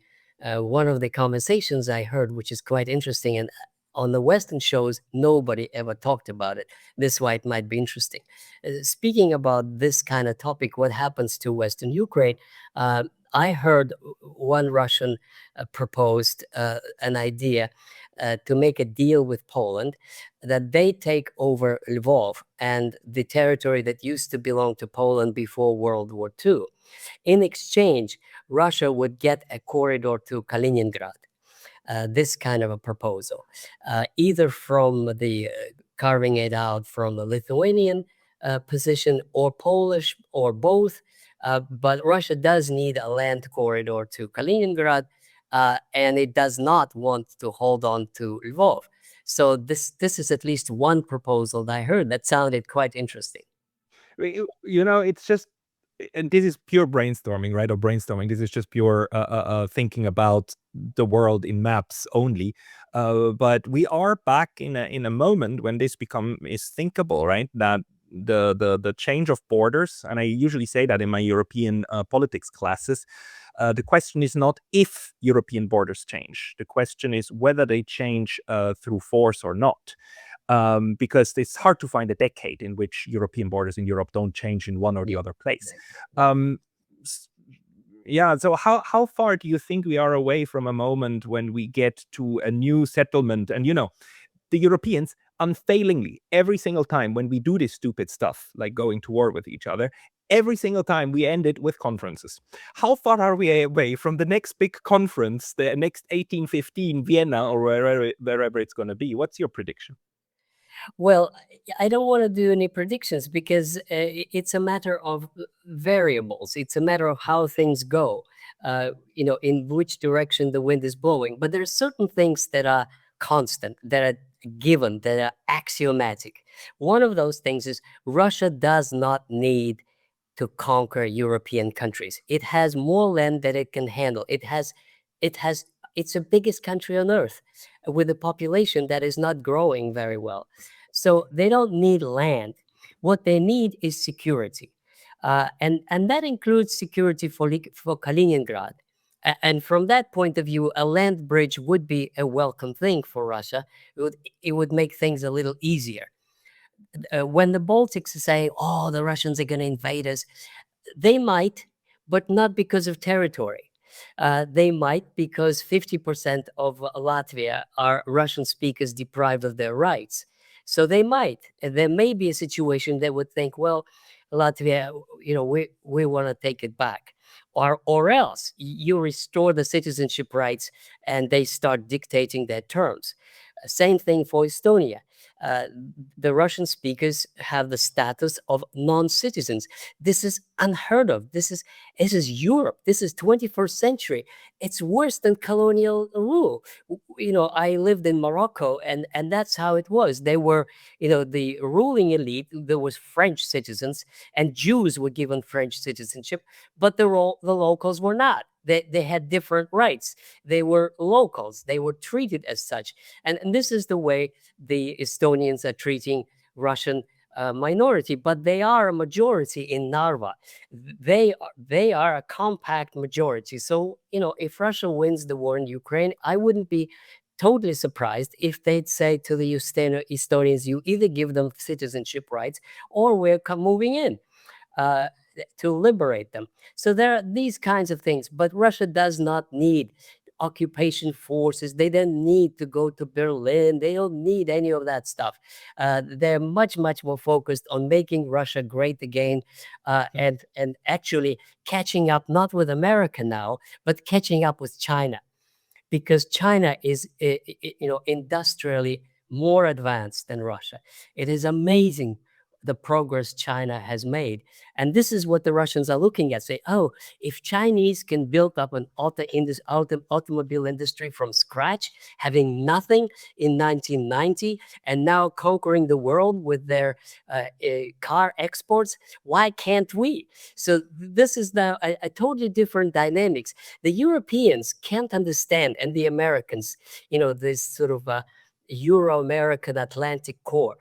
conversations I heard, which is quite interesting. And on the Western shows, nobody ever talked about it. This is why it might be interesting. Speaking about this kind of topic, what happens to Western Ukraine? I heard one Russian proposed an idea to make a deal with Poland that they take over Lvov and the territory that used to belong to Poland before World War II. In exchange, Russia would get a corridor to Kaliningrad. This kind of a proposal, either from the carving it out from the Lithuanian position or Polish or both. But Russia does need a land corridor to Kaliningrad, and it does not want to hold on to Lvov. So this is at least one proposal that I heard that sounded quite interesting. It's just, and this is pure brainstorming, right? Or brainstorming. This is just pure thinking about the world in maps only. But we are back in a moment when this is thinkable, right? That the change of borders, and I usually say that in my European politics classes. The question is not if European borders change. The question is whether they change through force or not. Because it's hard to find a decade in which European borders in Europe don't change in one or the other place. Um, yeah, so how far do you think we are away from a moment when we get to a new settlement? And the Europeans unfailingly, every single time when we do this stupid stuff, like going to war with each other, every single time we end it with conferences. How far are we away from the next big conference, the next 1815 Vienna or wherever it's going to be? What's your prediction? Well, I don't want to do any predictions because it's a matter of variables. It's a matter of how things go, in which direction the wind is blowing. But there are certain things that are constant, that are given, that are axiomatic. One of those things is Russia does not need to conquer European countries. It has more land that it can handle. It has, it's the biggest country on earth with a population that is not growing very well. So they don't need land. What they need is security. And that includes security for Kaliningrad. And from that point of view, a land bridge would be a welcome thing for Russia. It would make things a little easier. When the Baltics are saying, oh, the Russians are going to invade us, they might, but not because of territory. They might because 50% of Latvia are Russian speakers deprived of their rights. So they might. And there may be a situation that would think, well, Latvia, we want to take it back. Or else you restore the citizenship rights and they start dictating their terms. Same thing for Estonia. Uh, the Russian speakers have the status of non-citizens. This is unheard of. This is Europe. This is 21st century. It's worse than colonial rule. I lived in Morocco, and that's how it was. They were, the ruling elite. There was French citizens, and Jews were given French citizenship, but the locals were not. They had different rights. They were locals. They were treated as such. And this is the way the Estonians are treating Russian minority, but they are a majority in Narva. They are a compact majority. So, if Russia wins the war in Ukraine, I wouldn't be totally surprised if they'd say to the Estonians, you either give them citizenship rights or we're moving in. Uh, to liberate them. So there are these kinds of things, but Russia does not need occupation forces. They don't need to go to Berlin. They don't need any of that stuff. They're much, much more focused on making Russia great again, and actually catching up not with America now, but catching up with China, because China is, industrially more advanced than Russia. It is amazing the progress China has made. And this is what the Russians are looking at. Say, oh, if Chinese can build up an automobile industry from scratch, having nothing in 1990, and now conquering the world with their car exports, why can't we? So this is now a totally different dynamics. The Europeans can't understand, and the Americans, this sort of Euro-American Atlantic core,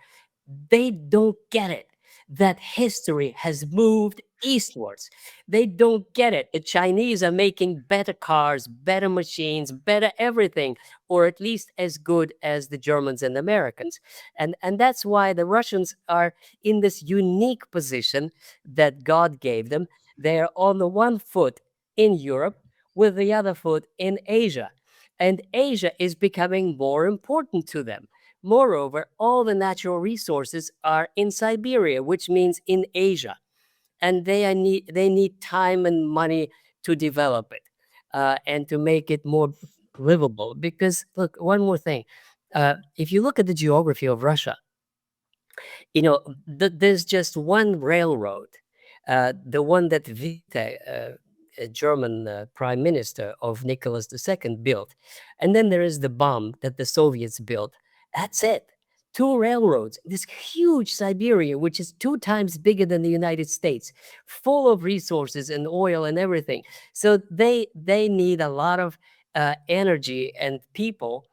they don't get it that history has moved eastwards. They don't get it. The Chinese are making better cars, better machines, better everything, or at least as good as the Germans and Americans. And that's why the Russians are in this unique position that God gave them. They're on the one foot in Europe with the other foot in Asia. And Asia is becoming more important to them. Moreover, all the natural resources are in Siberia, which means in Asia, and they need time and money to develop it and to make it more livable. Because look, one more thing, if you look at the geography of Russia, there's just one railroad, the one that Vita, a German prime minister of Nicholas II, built. And then there is the bomb that the Soviets built. That's it. Two railroads, this huge Siberia, which is 2 times bigger than the United States, full of resources and oil and everything. So they need a lot of energy and people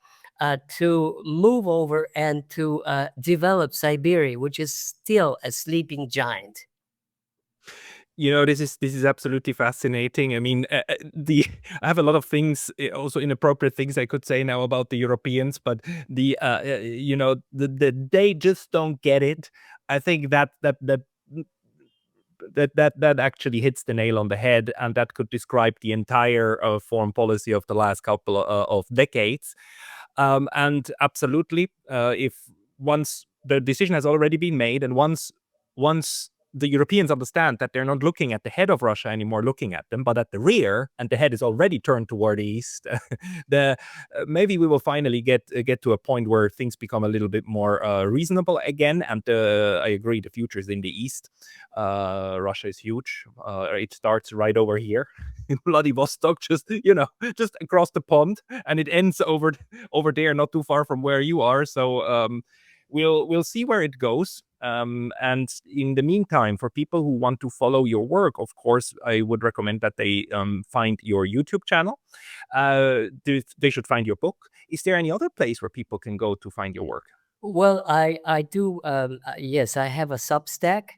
to move over and to develop Siberia, which is still a sleeping giant. This is absolutely fascinating. I mean, the I have a lot of things, also inappropriate things I could say now about the Europeans, but they just don't get it. I think that actually hits the nail on the head, and that could describe the entire foreign policy of the last couple of decades. And absolutely, if once the decision has already been made, and once the Europeans understand that they're not looking at the head of Russia anymore, looking at them, but at the rear, and the head is already turned toward the east, maybe we will finally get to a point where things become a little bit more reasonable again. And I agree, the future is in the east. Russia is huge. It starts right over here in Vladivostok, just across the pond, and it ends over there, not too far from where you are. So we'll see where it goes. And in the meantime, for people who want to follow your work, of course, I would recommend that they find your YouTube channel. They should find your book. Is there any other place where people can go to find your work? Well, I do. Yes, I have a Substack,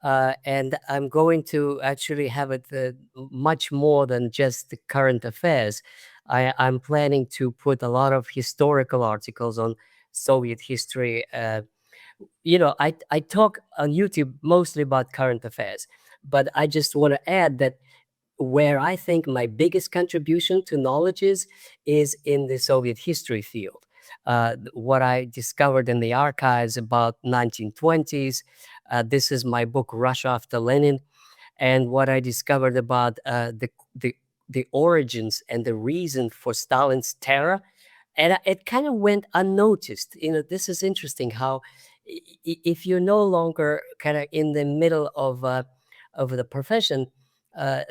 and I'm going to actually have it much more than just the current affairs. I'm planning to put a lot of historical articles on Soviet history. I talk on YouTube mostly about current affairs, but I just want to add that where I think my biggest contribution to knowledge is in the Soviet history field. What I discovered in the archives about 1920s. This is my book, Russia After Lenin, and what I discovered about the origins and the reason for Stalin's terror, and it kind of went unnoticed. This is interesting how if you're no longer kind of in the middle of the profession,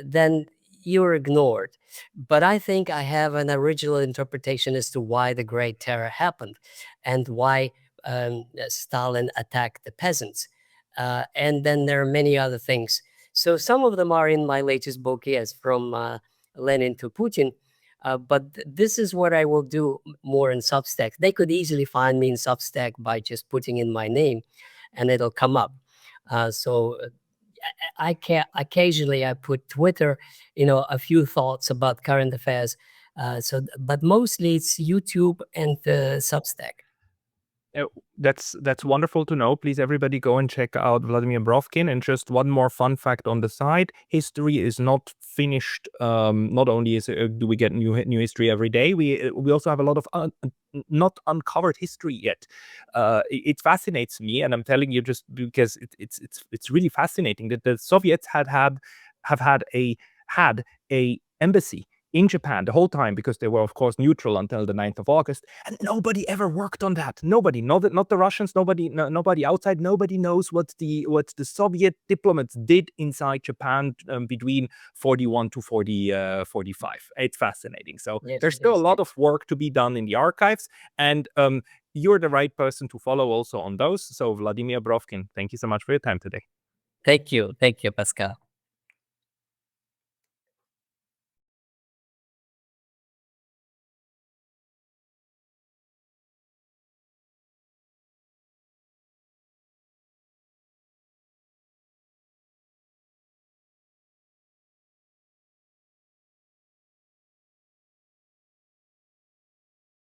then you're ignored. But I think I have an original interpretation as to why the Great Terror happened and why Stalin attacked the peasants. And then there are many other things. So some of them are in my latest book, yes, from Lenin to Putin. But this is what I will do more in Substack. They could easily find me in Substack by just putting in my name, and it'll come up. So I can occasionally I put Twitter, a few thoughts about current affairs. But mostly it's YouTube and Substack. That's wonderful to know. Please, everybody, go and check out Vladimir Brovkin. And just one more fun fact on the side: history is not finished. Not only do we get new history every day, we also have a lot of not uncovered history yet. It fascinates me, and I'm telling you just because it's really fascinating that the Soviets have had a embassy in Japan the whole time, because they were, of course, neutral until the 9th of August, and nobody ever worked on that. Nobody, not the Russians, nobody outside, nobody knows what the Soviet diplomats did inside Japan between 41 to 45. It's fascinating. So Yes, there's it still a is. lot of work to be done in the archives, and you're the right person to follow also on those. So Vladimir Brovkin, thank you so much for your time today. Thank you, Pascal.